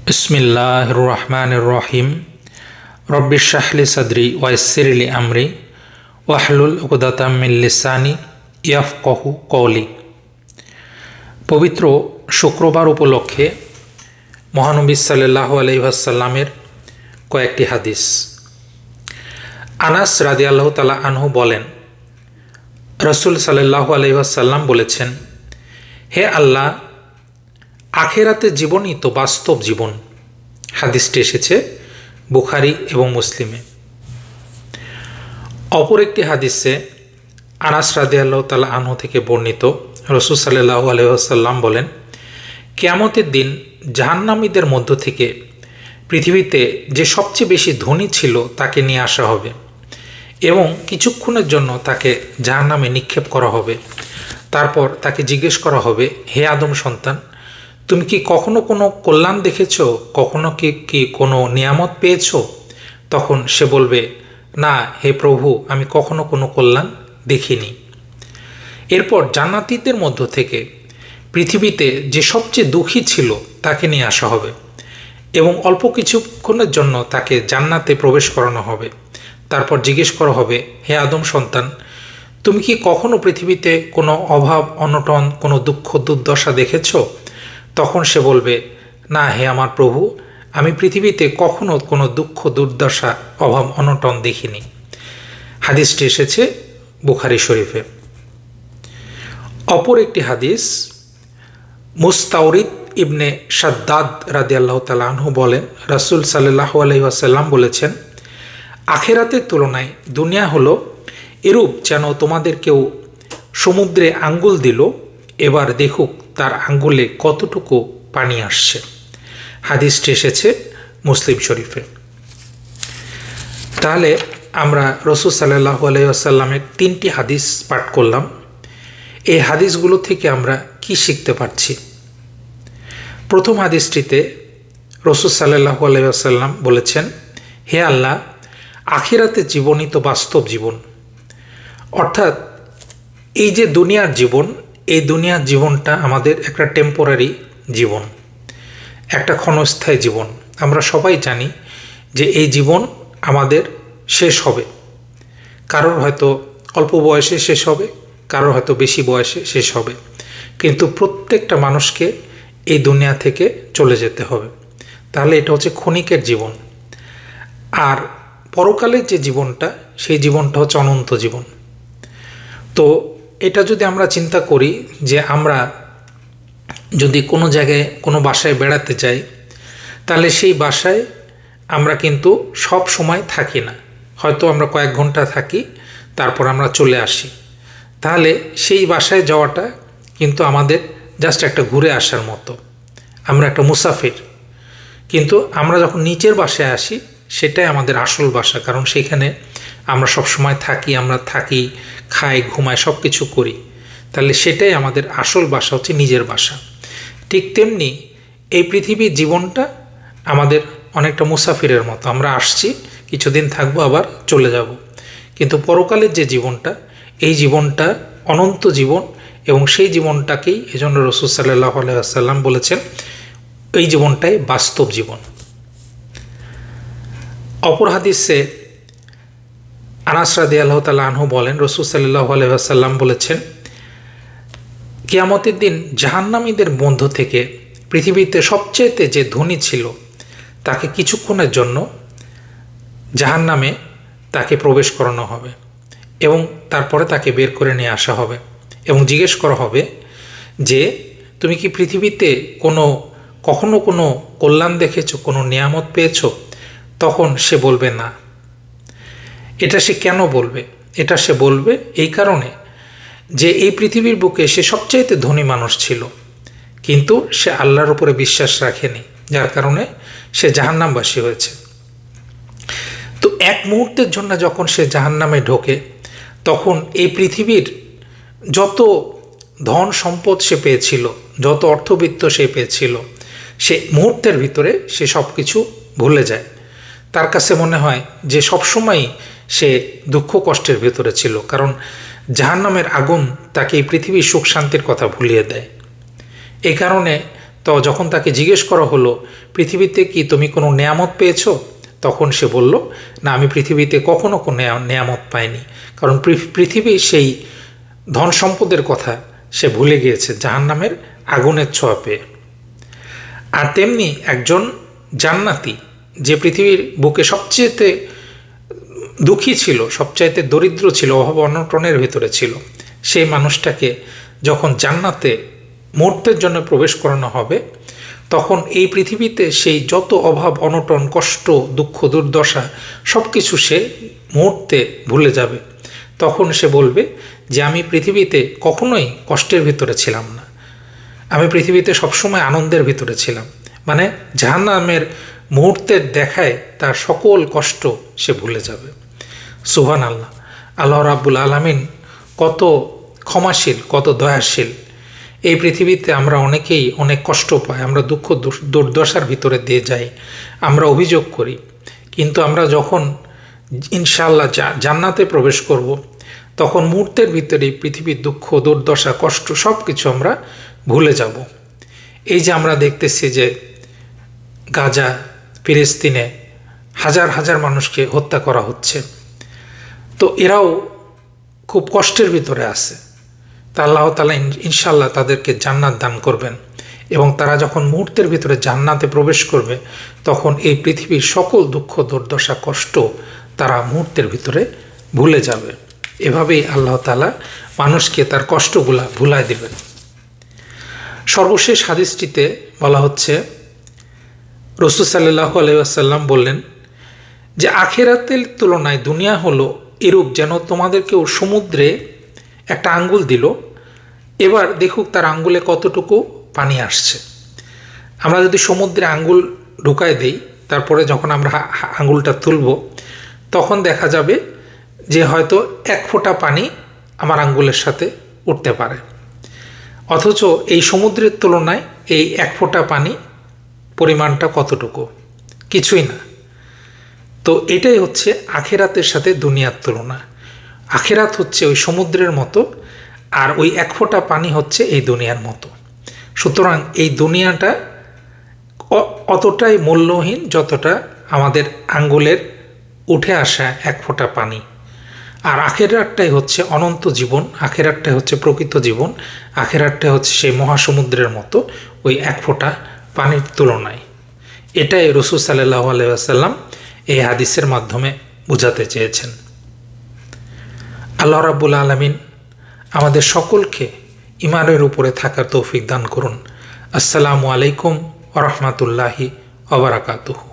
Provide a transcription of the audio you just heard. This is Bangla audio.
বিসমিল্লাহির রহমানির রহিম। রব্বি ইশরাহ লি সাদরি ওয়া ইয়াসসির লি আমরি ওয়াহলুল উকদাতাম মিন লিসানি ইয়াফকাহু কওলি। পবিত্র শুক্রবার উপলক্ষে মহানবী সাল্লাল্লাহু আলাইহি ওয়াসাল্লামের কয়েকটি হাদিস। আনাস রাদিয়াল্লাহু তাআলা আনহু বলেন, রাসূল সাল্লাল্লাহু আলাইহি ওয়াসাল্লাম বলেছেন, হে আল্লাহ, আখেরাতের জীবনই তো বাস্তব জীবন। হাদিসটি এসেছে বুখারী এবং মুসলিমে। অপর একটি হাদিসে আনাস রাদিয়াল্লাহু তাআলা আনহু থেকে বর্ণিত, রাসূল সাল্লাল্লাহু আলাইহি ওয়াসাল্লাম বলেন, কিয়ামতের দিন জাহান্নামীদের মধ্য থেকে পৃথিবীতে যে সবচেয়ে বেশি ধনী ছিল তাকে নিয়ে আসা হবে এবং কিছুক্ষণের জন্য তাকে জাহান্নামে নিক্ষেপ করা হবে। তারপর তাকে জিজ্ঞেস করা হবে, হে আদম সন্তান, তুমি কি কখনো কোনো কল্যাণ দেখেছ? কখনো কি কোনো নিয়ামত পেয়েছ? তখন সে বলবে, না হে প্রভু, আমি কখনো কোনো কল্যাণ দেখিনি। এরপর জান্নাতীদের মধ্য থেকে পৃথিবীতে যে সবচেয়ে দুঃখী ছিল তাকে নিয়ে আসা হবে এবং অল্প কিছুক্ষণের জন্য তাকে জান্নাতে প্রবেশ করানো হবে। তারপর জিজ্ঞেস করা হবে, হে আদম সন্তান, তুমি কি কখনো পৃথিবীতে কোনো অভাব অনটন, কোনো দুঃখ দুর্দশা দেখেছ? তখন সে বলবে, না হে আমার প্রভু, আমি পৃথিবীতে কখনো কোনো দুঃখ দুর্দশা অভাব অনটন দেখিনি। হাদিসটি এসেছে বুখারী শরীফে। অপর একটি হাদিস, মুস্তাওরিদ ইবনে শাদ্দাদ রাদিয়াল্লাহু তাআলা আনহু বলেন, রাসূল সাল্লাল্লাহু আলাইহি ওয়াসাল্লাম বলেছেন, আখিরাতের তুলনায় দুনিয়া হলো এরূপ যেন তোমাদের কেউ সমুদ্রে আঙ্গুল দিল, এবার দেখুক তার আঙ্গুলে কতটুকু পানি আসছে। হাদিসটি এসেছে মুসলিম শরীফে। তাহলে আমরা রাসূল সাল্লাল্লাহু আলাইহি ওয়াসাল্লামের 3টি হাদিস পাঠ করলাম। এই হাদিসগুলো থেকে আমরা কি শিখতে পারছি? প্রথম হাদিসটিতে রাসূল সাল্লাল্লাহু আলাইহি ওয়াসাল্লাম বলেছেন, হে আল্লাহ, আখিরাতের জীবনই তো বাস্তব জীবন। অর্থাৎ এই যে দুনিয়ার জীবন, এই দুনিয়ার জীবনটা আমাদের একটা টেম্পোরারি জীবন, একটা ক্ষণস্থায়ী জীবন। আমরা সবাই জানি যে এই জীবন আমাদের শেষ হবে। কারোর হয়তো অল্প বয়সে শেষ হবে, কারোর হয়তো বেশি বয়সে শেষ হবে, কিন্তু প্রত্যেকটা মানুষকে এই দুনিয়া থেকে চলে যেতে হবে। তাহলে এটা হচ্ছে ক্ষণিকের জীবন। আর পরকালের যে জীবনটা, সেই জীবনটা হচ্ছে অনন্ত জীবন। তো এটা যদি আমরা চিন্তা করি যে আমরা যদি কোনো জায়গায় কোনো বাসায় বেড়াতে যাই, তাহলে সেই বাসায় আমরা কিন্তু সব সময় থাকি না, হয়তো আমরা কয়েক ঘন্টা থাকি, তারপর আমরা চলে আসি। তাহলে সেই বাসায় যাওয়াটা কিন্তু আমাদের জাস্ট একটা ঘুরে আসার মতো, আমরা একটা মুসাফির। কিন্তু আমরা যখন নিচের বাসায় আসি, সেটাই আমাদের আসল বাসা, কারণ সেখানে আমরা সব সময় থাকি, আমরা থাকি, খাই, ঘুমাই, সব কিছু করি। তাহলে সেটাই আমাদের আসল বাসা, হচ্ছে নিজের বাসা। ঠিক তেমনি এই পৃথিবীর জীবনটা আমাদের অনেকটা মুসাফিরের মতো, আমরা আসছি, কিছুদিন থাকবো, আবার চলে যাব। কিন্তু পরকালের যে জীবনটা, এই জীবনটা অনন্ত জীবন এবং সেই জীবনটাকেই এজন্য রাসূল সাল্লাল্লাহু আলাইহি ওয়াসাল্লাম বলেছেন, এই জীবনটাই বাস্তব জীবন। অপর হাদিসে আনাস রাদিয়াল্লাহু তাআলা আনহু বলেন, রাসূল সাল্লাল্লাহু আলাইহি ওয়াসাল্লাম বলেছেন, কিয়ামতের দিন জাহান্নামীদের মধ্য থেকে পৃথিবীতে সবচেয়ে যে ধনী ছিল তাকে কিছুক্ষণের জন্য জাহান্নামে তাকে প্রবেশ করানো হবে এবং তারপরে তাকে বের করে নিয়ে আসা হবে এবং জিজ্ঞেস করা হবে যে, তুমি কি পৃথিবীতে কখনো কোনো কল্যাণ দেখেছো, কোনো নিয়ামত পেয়েছো? তখন সে বলবে না। এটা সে কেন বলবে? এটা সে বলবে এই কারণে যে এই পৃথিবীর বুকে সে সবচাইতে ধনী মানুষ ছিল, কিন্তু সে আল্লাহর উপরে বিশ্বাস রাখেনি, যার কারণে সে জাহান্নামবাসী হয়েছে। তো এক মুহূর্তের জন্য যখন সে জাহান্নামে ঢোকে, তখন এই পৃথিবীর যত ধন সম্পদ সে পেয়েছিল, যত অর্থবিত্ত সে পেয়েছিল, সে মুহূর্তের ভিতরে সে সব কিছু ভুলে যায়। তার কাছে মনে হয় যে সবসময়ই সে দুঃখ কষ্টের ভেতরে ছিল, কারণ জাহান্নামের আগুন তাকে এই পৃথিবীর সুখ শান্তির কথা ভুলিয়ে দেয়। এই কারণে তো যখন তাকে জিজ্ঞেস করা হলো, পৃথিবীতে কি তুমি কোনো নেয়ামত পেয়েছো? তখন সে বলল, না, আমি পৃথিবীতে কখনো কোনো নেয়ামত পাইনি, কারণ পৃথিবী সেই ধন সম্পদের কথা সে ভুলে গিয়েছে জাহান্নামের আগুনের ছোঁয়া পেয়ে। আর তেমনি একজন জান্নাতি, যে পৃথিবীর বুকে সবচেয়ে দুঃখী ছিল, সবচাইতে দরিদ্র ছিল, অভাব অনটনের ভিতরে ছিল, সেই মানুষটাকে যখন জান্নাতে মুহূর্তের জন্য প্রবেশ করানো হবে, তখন এই পৃথিবীতে সেই যত অভাব অনটন, কষ্ট, দুঃখ, দুর্দশা সব কিছু সে মুহূর্তে ভুলে যাবে। তখন সে বলবে যে আমি পৃথিবীতে কখনোই কষ্টের ভিতরে ছিলাম না, আমি পৃথিবীতে সবসময় আনন্দের ভিতরে ছিলাম। মানে জাহান্নামের মুহূর্তের দেখায় তার সকল কষ্ট সে ভুলে যাবে। সুবহানাল্লাহ। আল্লাহ রাব্বুল আলামিন কত ক্ষমাশীল, কত দয়াশীল। এই পৃথিবীতে আমরা অনেকেই অনেক কষ্ট পাই, আমরা দুঃখ দুর্দশার ভিতরে দিয়ে যাই, আমরা অভিযোগ করি, কিন্তু আমরা যখন ইনশাআল্লাহ জান্নাতে প্রবেশ করব, তখন মুহূর্তের ভিতরেই পৃথিবীর দুঃখ দুর্দশা কষ্ট সব কিছু আমরা ভুলে যাব। এই যে আমরা দেখতেছি যে গাজা, ফিলিস্তিনে হাজার হাজার মানুষকে হত্যা করা হচ্ছে, তো এরাও খুব কষ্টের ভিতরে আছে। তা আল্লাহ তাআলা ইনশাআল্লাহ তাদেরকে জান্নাত দান করবেন, এবং তারা যখন মুহূর্তের ভিতরে জান্নাতে প্রবেশ করবে, তখন এই পৃথিবীর সকল দুঃখ দুর্দশা কষ্ট তারা মুহূর্তের ভিতরে ভুলে যাবে। এভাবেই আল্লাহ তাআলা মানুষকে তার কষ্টগুলা ভুলায় দেবেন। সর্বশেষ হাদিসটিতে বলা হচ্ছে, রাসূল সাল্লাল্লাহু আলাইহি ওয়াসাল্লাম বললেন যে আখিরাতের তুলনায় দুনিয়া হলো এরূপ যেন তোমাদের কেউ সমুদ্রে একটা আঙ্গুল দিল, এবার দেখুক তার আঙ্গুলে কতটুকু পানি আসছে। আমরা যদি সমুদ্রে আঙ্গুল ঢুকায় দেই, তারপরে যখন আমরা আঙ্গুলটা তুলব, তখন দেখা যাবে যে হয়তো 1 ফোঁটা পানি আমার আঙ্গুলের সাথে উঠতে পারে, অথচ এই সমুদ্রের তুলনায় এই 1 ফোঁটা পানি পরিমাণটা কতটুকু? কিছুই না। তো এটাই হচ্ছে আখিরাতের সাথে দুনিয়ার তুলনা। আখিরাত হচ্ছে ওই সমুদ্রের মতো, আর ওই 1 ফোঁটা পানি হচ্ছে এই দুনিয়ার মতো। সুতরাং এই দুনিয়াটা অতটাই মূল্যহীন যতটা আমাদের আঙ্গুলের উঠে আসা 1 ফোঁটা পানি। আর আখিরাতটাই হচ্ছে অনন্ত জীবন, আখিরাতটাই হচ্ছে প্রকৃত জীবন, আখিরাতটাই হচ্ছে সেই মহাসমুদ্রের মতো ওই 1 ফোঁটা পানির তুলনায়। এটাই রাসূল সাল্লাল্লাহু আলাইহি ওয়াসাল্লাম এই হাদিসের মাধ্যমে বোঝাতে চেয়েছেন। আল্লাহ রাব্বুল আলামিন আমাদের সকলকে ঈমানের উপরে থাকার তৌফিক দান করুন। আসসালামু আলাইকুম ওয়া রাহমাতুল্লাহি ওয়া বারাকাতুহু।